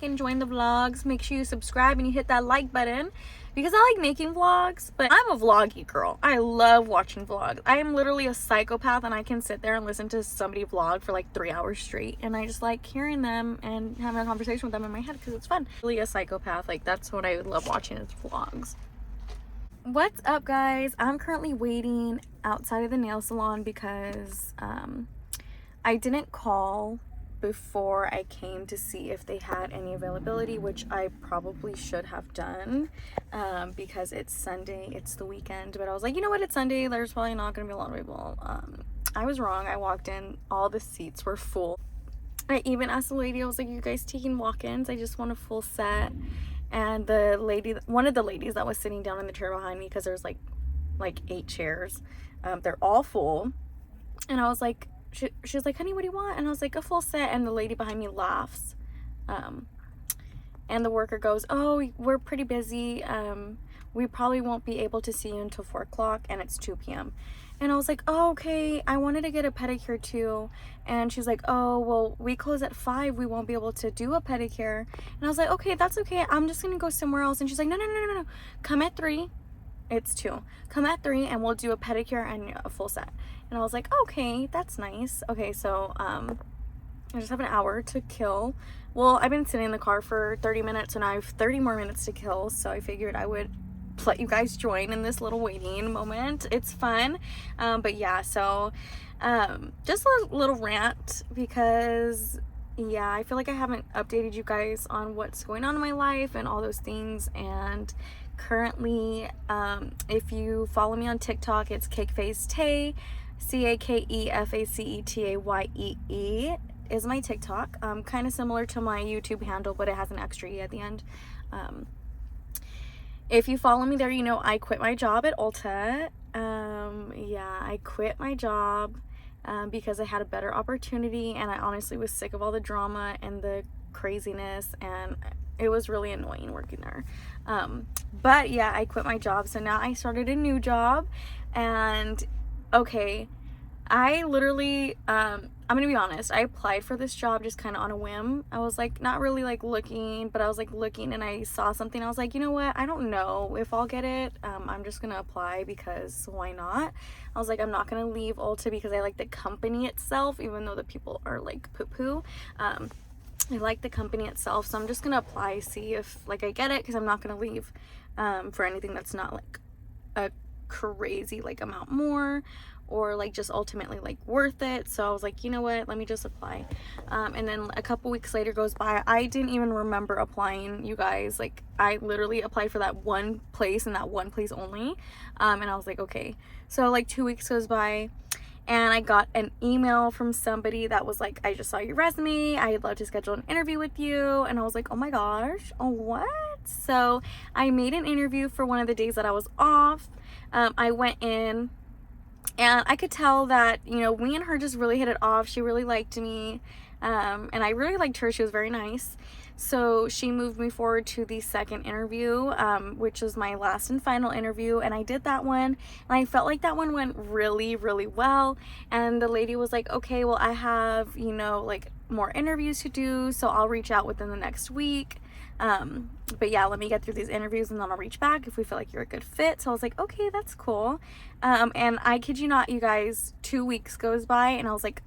Enjoying the vlogs, make sure you subscribe and you hit that like button because I like making vlogs, but I'm a vloggy girl. I love watching vlogs. I am literally a psychopath and I can sit there and listen to somebody vlog for like 3 hours straight, and I just like hearing them and having a conversation with them in my head because it's fun. Really a psychopath. Like, that's what I love watching is vlogs. What's up, guys? I'm currently waiting outside of the nail salon because I didn't call before I came to see if they had any availability, which I probably should have done because it's Sunday, it's the weekend. But I was like, you know what, it's Sunday, there's probably not gonna be a lot of people. I was wrong. I walked in, all the seats were full. I even asked the lady, I was like, you guys taking walk-ins? I just want a full set. And the lady, one of the ladies that was sitting down in the chair behind me, because there's like 8 chairs, they're all full, and I was like, she was like, honey, what do you want? And I was like, a full set. And the lady behind me laughs, and the worker goes, oh, we're pretty busy, we probably won't be able to see you until 4 o'clock, and it's 2 p.m. And I was like, oh, okay, I wanted to get a pedicure too. And she's like, oh, well, we close at 5, we won't be able to do a pedicure. And I was like, okay, that's okay, I'm just gonna go somewhere else. And she's like, no, come at 3, it's 2, come at 3 and we'll do a pedicure and a full set. And I was like, okay, that's nice. Okay, so I just have an hour to kill. Well, I've been sitting in the car for 30 minutes and I have 30 more minutes to kill, so I figured I would let you guys join in this little waiting moment. It's fun. But yeah, so just a little rant because yeah, I feel like I haven't updated you guys on what's going on in my life and all those things. And currently, if you follow me on TikTok, it's CakeFaceTay, CakeFacetaYee is my TikTok. Kind of similar to my YouTube handle, but it has an extra E at the end. If you follow me there, you know I quit my job at Ulta. Yeah, I quit my job because I had a better opportunity, and I honestly was sick of all the drama and the craziness, and it was really annoying working there. But yeah, I quit my job, so now I started a new job. And okay, I literally I'm gonna be honest, I applied for this job just kind of on a whim. I was like not really like looking, but I was like looking and I saw something. I was like, you know what, I don't know if I'll get it. I'm just gonna apply because why not. I was like, I'm not gonna leave Ulta because I like the company itself, even though the people are like poo-poo. I like the company itself, so I'm just gonna apply, see if like I get it, because I'm not gonna leave for anything that's not like a crazy like amount more, or like just ultimately like worth it. So I was like, you know what, let me just apply. And then a couple weeks later goes by. I didn't even remember applying, you guys. Like, I literally applied for that one place and that one place only. And I was like, okay. So like 2 weeks goes by and I got an email from somebody that was like, I just saw your resume, I'd love to schedule an interview with you. And I was like, oh my gosh, oh what? So I made an interview for one of the days that I was off. I went in and I could tell that, you know, me and her just really hit it off. She really liked me, and I really liked her. She was very nice. So she moved me forward to the second interview, which was my last and final interview, and I did that one, and I felt like that one went really, really well. And the lady was like, okay, well, I have, you know, like more interviews to do, so I'll reach out within the next week. But yeah, let me get through these interviews and then I'll reach back if we feel like you're a good fit. So I was like, okay, that's cool. And I kid you not, you guys, 2 weeks goes by and I was like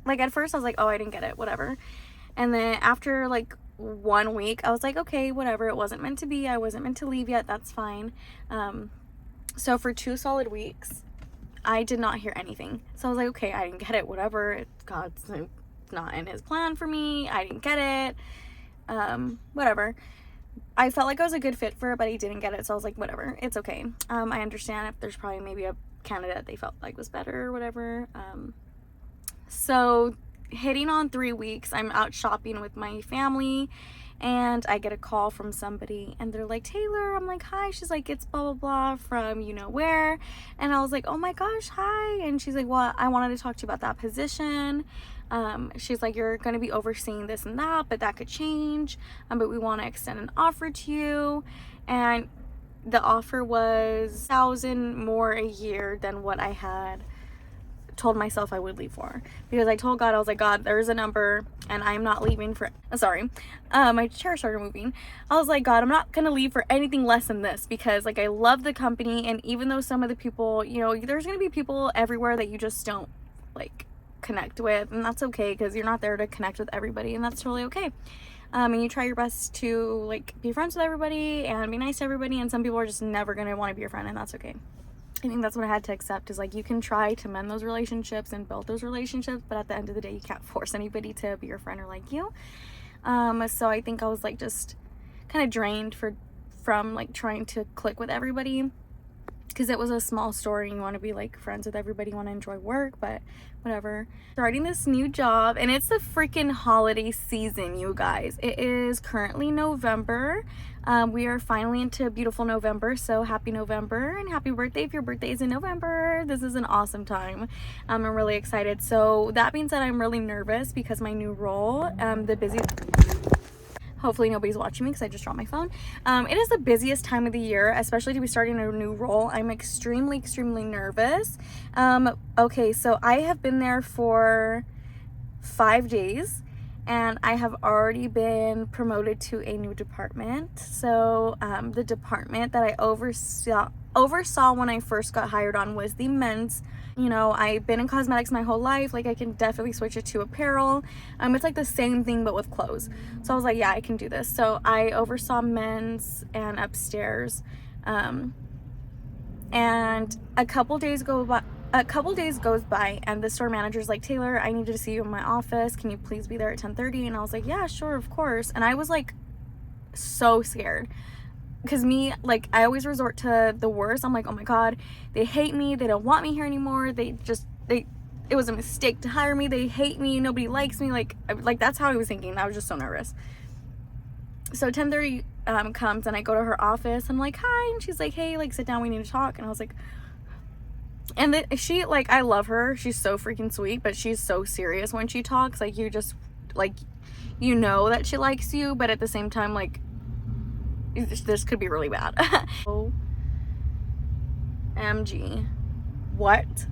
at first I was like, oh, I didn't get it, whatever. And then after like 1 week, I was like, okay, whatever, it wasn't meant to be, I wasn't meant to leave yet, that's fine. So for 2 solid weeks, I did not hear anything. So I was like, okay, I didn't get it, whatever, God's not in his plan for me, I didn't get it. Whatever. I felt like I was a good fit for it, but I didn't get it, so I was like, whatever, it's okay. I understand if there's probably maybe a candidate they felt like was better or whatever. So hitting on 3 weeks, I'm out shopping with my family and I get a call from somebody and they're like, Taylor. I'm like, hi. She's like, it's blah blah blah from you know where. And I was like, oh my gosh, hi. And she's like, well, I wanted to talk to you about that position. She's like, you're going to be overseeing this and that, but that could change, but we want to extend an offer to you. And the offer was 1,000 more a year than what I had told myself I would leave for, because I told God, I was like, God, there's a number and I'm not leaving for, sorry, my chair started moving. I was like, God, I'm not gonna leave for anything less than this, because like I love the company, and even though some of the people, you know, there's gonna be people everywhere that you just don't like connect with, and that's okay, because you're not there to connect with everybody, and that's totally okay. And you try your best to like be friends with everybody and be nice to everybody, and some people are just never gonna want to be your friend, and that's okay. I think that's what I had to accept, is like you can try to mend those relationships and build those relationships, but at the end of the day you can't force anybody to be your friend or like you. So I think I was like just kind of drained from like trying to click with everybody, because it was a small store and you want to be like friends with everybody, you want to enjoy work, but whatever. Starting this new job, and it's the freaking holiday season, you guys. It is currently November. We are finally into beautiful November, so happy November and happy birthday if your birthday is in November. This is an awesome time. I'm really excited. So that being said, I'm really nervous because my new role, hopefully nobody's watching me because I just dropped my phone. It is the busiest time of the year, especially to be starting a new role. I'm extremely nervous. Okay, so I have been there for 5 days, and I have already been promoted to a new department. So the department that I oversaw when I first got hired on was the men's. You know, I've been in cosmetics my whole life. Like, I can definitely switch it to apparel. It's like the same thing but with clothes. So I was like, yeah, I can do this. So I oversaw men's and upstairs. And a couple days goes by and the store manager's like, Taylor, I need to see you in my office. Can you please be there at 10:30? And I was like, yeah, sure, of course. And I was like so scared, because me, like, I always resort to the worst. I'm like, oh my God, they hate me, they don't want me here anymore, it was a mistake to hire me, they hate me, nobody likes me, like that's how I was thinking. I was just so nervous. So 10:30 comes, and I go to her office. I'm like, hi, and she's like, hey, like, sit down, we need to talk. And I was like, and she, like, I love her, she's so freaking sweet, but she's so serious when she talks. Like, you just, like, you know that she likes you, but at the same time, like, this could be really bad. OMG, what?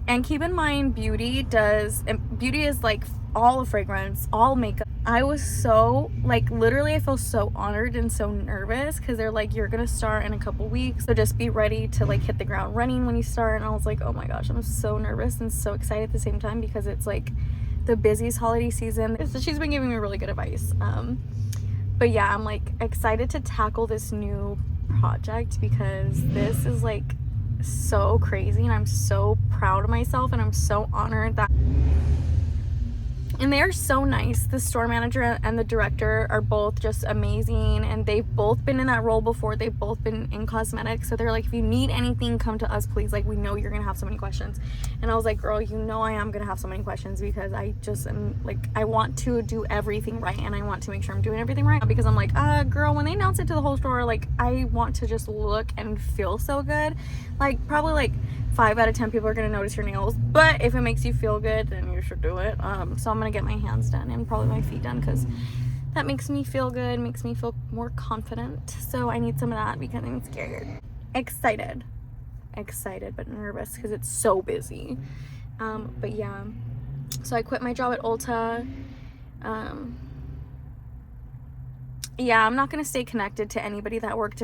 And keep in mind, beauty is like all of fragrance, all makeup. I was so, like, literally I feel so honored and so nervous, because they're like, you're gonna start in a couple weeks, so just be ready to like hit the ground running when you start. And I was like, oh my gosh, I'm so nervous and so excited at the same time, because it's like the busiest holiday season. So she's been giving me really good advice. But yeah, I'm like excited to tackle this new project, because this is like so crazy, and I'm so proud of myself, and I'm so honored that, and they are so nice. The store manager and the director are both just amazing, and they've both been in that role before. They've both been in cosmetics, so they're like, if you need anything, come to us, please. Like, we know you're gonna have so many questions. And I was like, girl, you know I am gonna have so many questions, because I just am like, I want to do everything right, and I want to make sure I'm doing everything right, because I'm like, girl, when they announce it to the whole store, like, I want to just look and feel so good. Like, probably like 5 out of 10 people are gonna notice your nails, but if it makes you feel good, then you should do it. So I'm gonna get my hands done and probably my feet done, because that makes me feel good, makes me feel more confident. So I need some of that, because I'm scared. Excited but nervous, because it's so busy. But yeah, so I quit my job at Ulta. Yeah, I'm not gonna stay connected to anybody that worked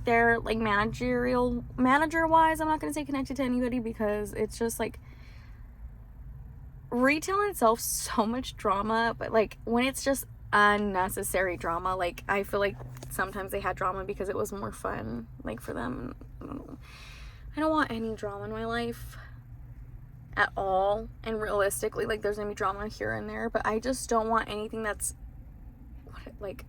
there, like manager wise. I'm not gonna stay connected to anybody, because it's just like, retail in itself, so much drama, but like when it's just unnecessary drama, like I feel like sometimes they had drama because it was more fun, like, for them. I don't want any drama in my life at all, and realistically, like, there's gonna be drama here and there, but I just don't want anything that's like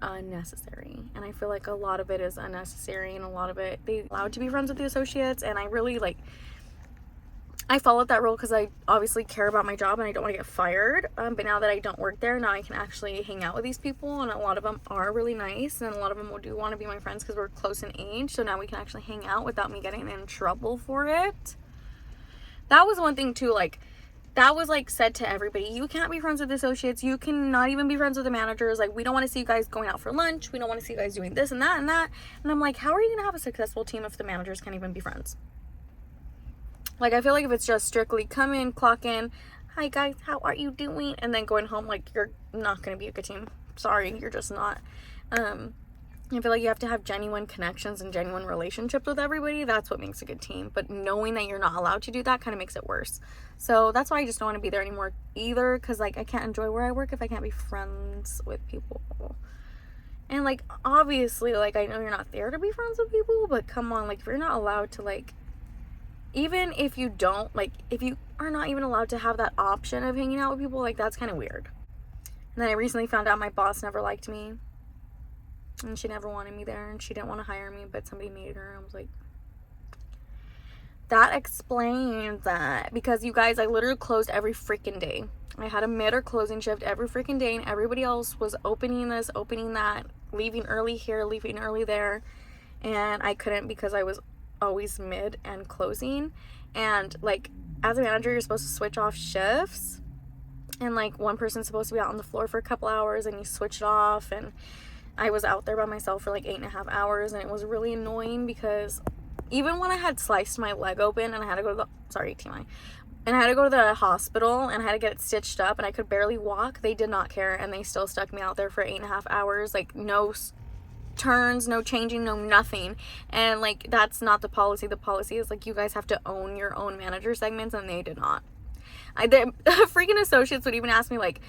unnecessary. And I feel like a lot of it is unnecessary, and a lot of it, they allowed to be friends with the associates, and I really, like, I followed that rule because I obviously care about my job and I don't want to get fired. But now that I don't work there, now I can actually hang out with these people, and a lot of them are really nice, and a lot of them do want to be my friends because we're close in age. So now we can actually hang out without me getting in trouble for it. That was one thing too, like, that was like said to everybody, you can't be friends with the associates, you cannot even be friends with the managers, like, we don't want to see you guys going out for lunch, we don't want to see you guys doing this and that and that. And I'm like, how are you gonna have a successful team if the managers can't even be friends? Like, I feel like if it's just strictly come in, clock in, hi guys, how are you doing, and then going home, like, you're not gonna be a good team. Sorry, you're just not. I feel like you have to have genuine connections and genuine relationships with everybody. That's what makes a good team. But knowing that you're not allowed to do that kind of makes it worse. So that's why I just don't want to be there anymore either, because, like, I can't enjoy where I work if I can't be friends with people. And, like, obviously, like, I know you're not there to be friends with people, but come on, like, if you're not allowed to, like, even if you don't, like, if you are not even allowed to have that option of hanging out with people, like, that's kind of weird. And then I recently found out my boss never liked me. And she never wanted me there, and she didn't want to hire me, but somebody made her. I was like, that explains that. Because, you guys, I literally closed every freaking day. I had a mid or closing shift every freaking day, and everybody else was opening this, opening that, leaving early here, leaving early there. And I couldn't because I was always mid and closing. And, like, as a manager, you're supposed to switch off shifts. And, like, one person's supposed to be out on the floor for a couple hours, and you switch it off. And I was out there by myself for like 8.5 hours, and it was really annoying because even when I had sliced my leg open and I had to go to the, sorry, TMI, and I had to go to the hospital and I had to get it stitched up and I could barely walk, they did not care, and they still stuck me out there for 8.5 hours, like no turns, no changing, no nothing. And, like, that's not the policy. The policy is, like, you guys have to own your own manager segments, and they did not. The freaking associates would even ask me, like,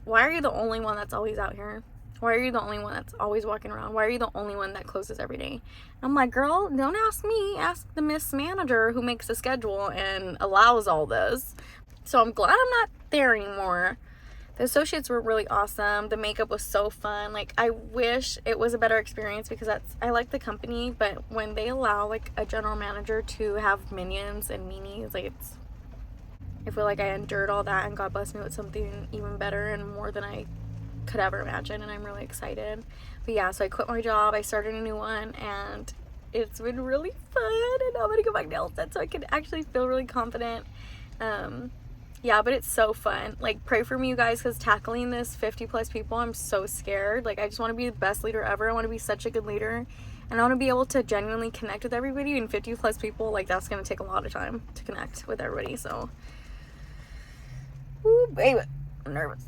why are you the only one that's always out here? Why are you the only one that's always walking around? Why are you the only one that closes every day? I'm like, girl, don't ask me. Ask the Miss Manager who makes the schedule and allows all this. So I'm glad I'm not there anymore. The associates were really awesome. The makeup was so fun. Like, I wish it was a better experience because I like the company, but when they allow, like, a general manager to have minions and meanies, like, I feel like I endured all that, and God bless me with something even better and more than I could ever imagine, and I'm really excited. But yeah, so I quit my job, I started a new one, and it's been really fun, and now I'm gonna get my nails done so I can actually feel really confident. Yeah, but it's so fun. Like, pray for me, you guys, because tackling this 50 plus people, I'm so scared. Like, I just want to be the best leader ever. I want to be such a good leader, and I want to be able to genuinely connect with everybody. And 50 plus people, like, that's gonna take a lot of time to connect with everybody. So, ooh, baby, I'm nervous.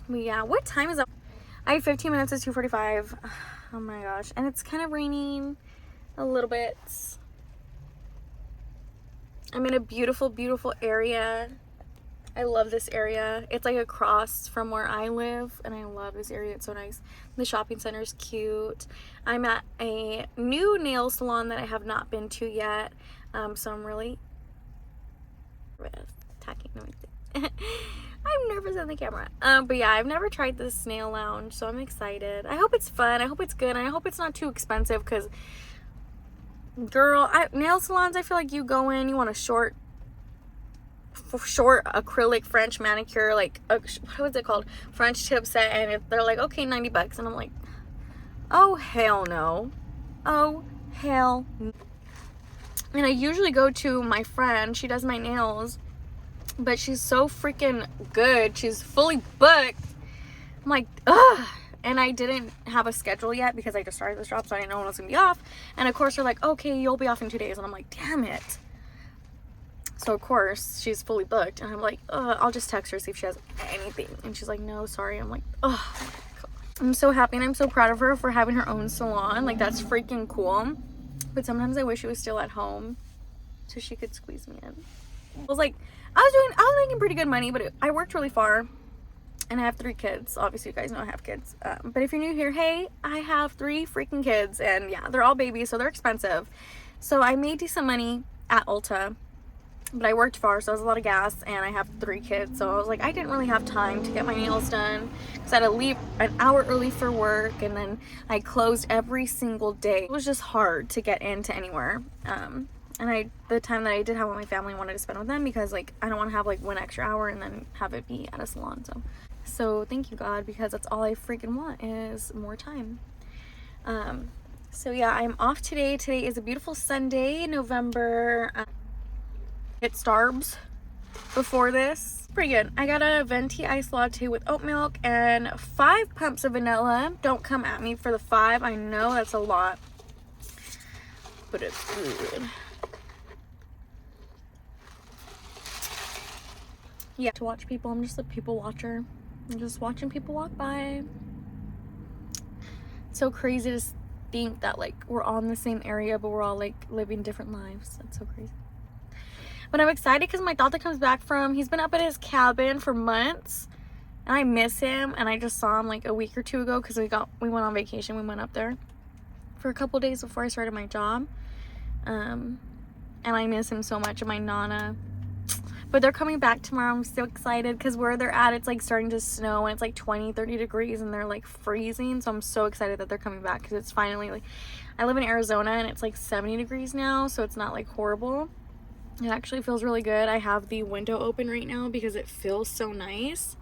But yeah, what time is it? I have 15 minutes. It's 2:45. Oh my gosh. And it's kind of raining a little bit. I'm in a beautiful, beautiful area. I love this area. It's like across from where I live, and I love this area. It's so nice. The shopping center is cute. I'm at a new nail salon that I have not been to yet. So I'm really attacking everything. I'm nervous on the camera. But yeah, I've never tried this nail lounge, so I'm excited. I hope it's fun. I hope it's good. And I hope it's not too expensive because, girl, nail salons, I feel like you go in, you want a short acrylic French manicure, like, what was it called? French tip set, and they're like, okay, $90. And I'm like, oh, hell no. Oh, hell no. And I usually go to my friend. She does my nails. But she's so freaking good. She's fully booked. I'm like, ugh. And I didn't have a schedule yet because I just started this job, so I didn't know when I was going to be off. And of course, they're like, okay, you'll be off in 2 days. And I'm like, damn it. So of course, she's fully booked. And I'm like, I'll just text her, see if she has anything. And she's like, no, sorry. I'm like, oh my God. I'm so happy, and I'm so proud of her for having her own salon. Like, that's freaking cool. But sometimes I wish she was still at home so she could squeeze me in. I was making pretty good money, but I worked really far, and I have 3 kids. Obviously, you guys know I have kids. But if you're new here, hey, I have 3 freaking kids, and yeah, they're all babies, so they're expensive. So I made decent money at Ulta, but I worked far, so it was a lot of gas, and I have 3 kids, so I was like, I didn't really have time to get my nails done because I had to leave an hour early for work, and then I closed every single day. It was just hard to get into anywhere. And the time that I did have with my family, I wanted to spend with them because, like, I don't want to have, like, 1 extra hour and then have it be at a salon. So thank you, God, because that's all I freaking want is more time. So yeah, I'm off today. Today is a beautiful Sunday, November. Hit Starbs before this. Pretty good. I got a venti iced latte with oat milk and 5 pumps of vanilla. Don't come at me for the 5. I know that's a lot, but it's good. yeah, to watch people. I'm just a people watcher. I'm just watching people walk by. It's so crazy to think that like we're all in the same area, but we're all like living different lives. That's so crazy. But I'm excited because my daughter comes back from, he's been up at his cabin for months, and I miss him. And I just saw him like a week or two ago because we went on vacation. We went up there for a couple days before I started my job. And I miss him so much, and my Nana. But they're coming back tomorrow. I'm so excited because where they're at, it's like starting to snow, and it's like 20-30 degrees, and they're like freezing. So I'm so excited that they're coming back because it's finally like, I live in Arizona and it's like 70 degrees now, so it's not like horrible. It actually feels really good. I have the window open right now because it feels so nice.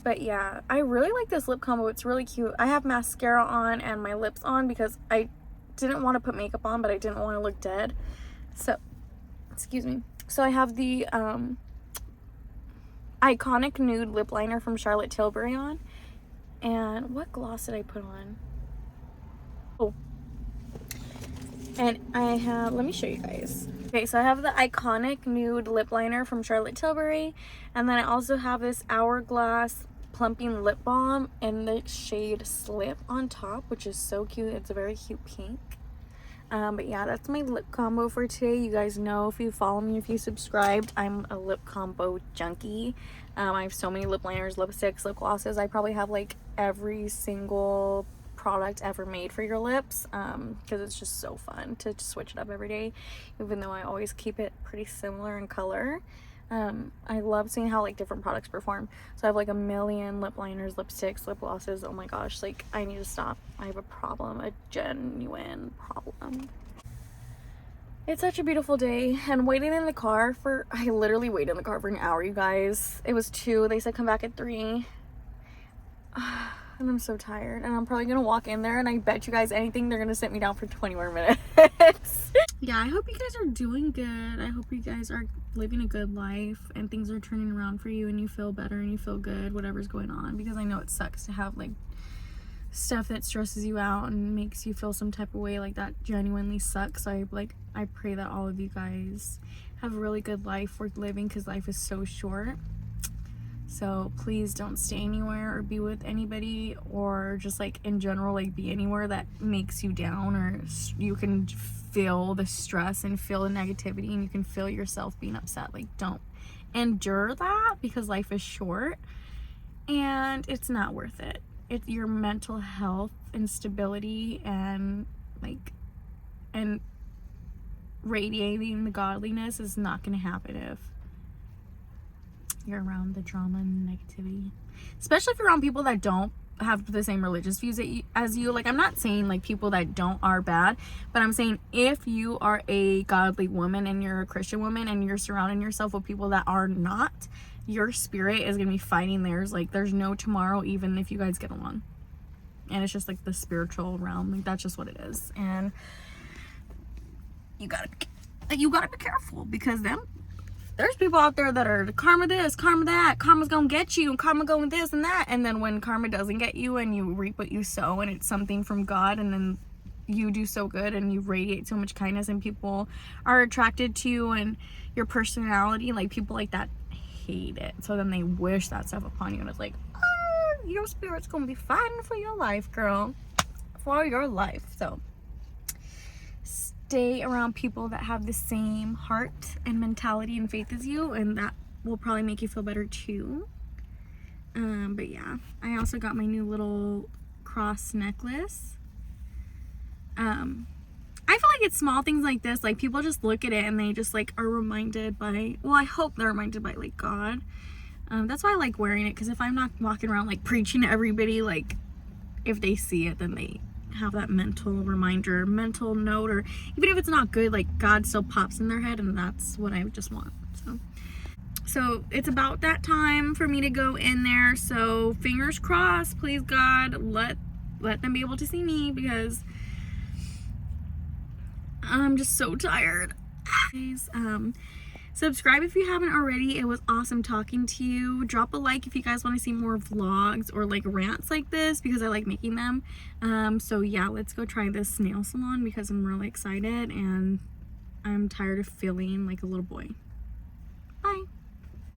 But yeah, I really like this lip combo. It's really cute. I have mascara on and my lips on because I didn't want to put makeup on, but I didn't want to look dead. So, excuse me. So I have the Iconic Nude Lip Liner from Charlotte Tilbury on. And what gloss did I put on? Oh. And I have, let me show you guys. Okay, so I have the Iconic Nude Lip Liner from Charlotte Tilbury. And then I also have this Hourglass Plumping Lip Balm in the shade Slip on top, which is so cute. It's a very cute pink. But yeah, that's my lip combo for today. You guys know, if you follow me, if you subscribed, I'm a lip combo junkie. I have so many lip liners, lipsticks, lip glosses. I probably have like every single product ever made for your lips, because it's just so fun to switch it up every day, even though I always keep it pretty similar in color. I love seeing how like different products perform. So I have like a million lip liners, lipsticks, lip glosses. Oh my gosh, like I need to stop. I have a problem, a genuine problem. It's such a beautiful day, and waiting in the car for, I literally waited in the car for an hour, you guys. It was 2, they said come back at 3. And I'm so tired, and I'm probably gonna walk in there, and I bet you guys anything they're gonna sit me down for 20 more minutes. Yeah, I hope you guys are doing good. I hope you guys are living a good life and things are turning around for you and you feel better and you feel good, whatever's going on, because I know it sucks to have like stuff that stresses you out and makes you feel some type of way. Like that genuinely sucks. So I pray that all of you guys have a really good life worth living, because life is so short. So please don't stay anywhere or be with anybody, or just like in general, like be anywhere that makes you down, or you can feel the stress and feel the negativity and you can feel yourself being upset. Like don't endure that, because life is short and it's not worth it. It's your mental health and stability and radiating the godliness is not going to happen if you're around the drama and negativity, especially if you're around people that don't have the same religious views as you. Like, I'm not saying like people that don't are bad, but I'm saying if you are a godly woman and you're a Christian woman and you're surrounding yourself with people that are not, your spirit is gonna be fighting theirs. Like there's no tomorrow, even if you guys get along. And it's just like the spiritual realm, like that's just what it is. And you gotta be careful, because there's people out there that are karma this, karma that, karma's gonna get you, and karma going this and that. And then when karma doesn't get you and you reap what you sow, and it's something from God, and then you do so good and you radiate so much kindness and people are attracted to you and your personality, like people like that hate it. So then they wish that stuff upon you, and it's like, oh, your spirit's gonna be fighting for your life, girl, for your life. So stay around people that have the same heart and mentality and faith as you, and that will probably make you feel better too. But yeah, I also got my new little cross necklace. I feel like it's small things like this, like people just look at it and they just like are reminded by, well, I hope they're reminded by like God. That's why I like wearing it, because if I'm not walking around like preaching to everybody, like if they see it, then they have that mental reminder, mental note, or even if it's not good, like God still pops in their head, and that's what I just want. So it's about that time for me to go in there. So fingers crossed, please God, let them be able to see me, because I'm just so tired. Subscribe if you haven't already. It was awesome talking to you. Drop a like if you guys want to see more vlogs or like rants like this, because I like making them. So yeah, let's go try this nail salon, because I'm really excited and I'm tired of feeling like a little boy. Bye.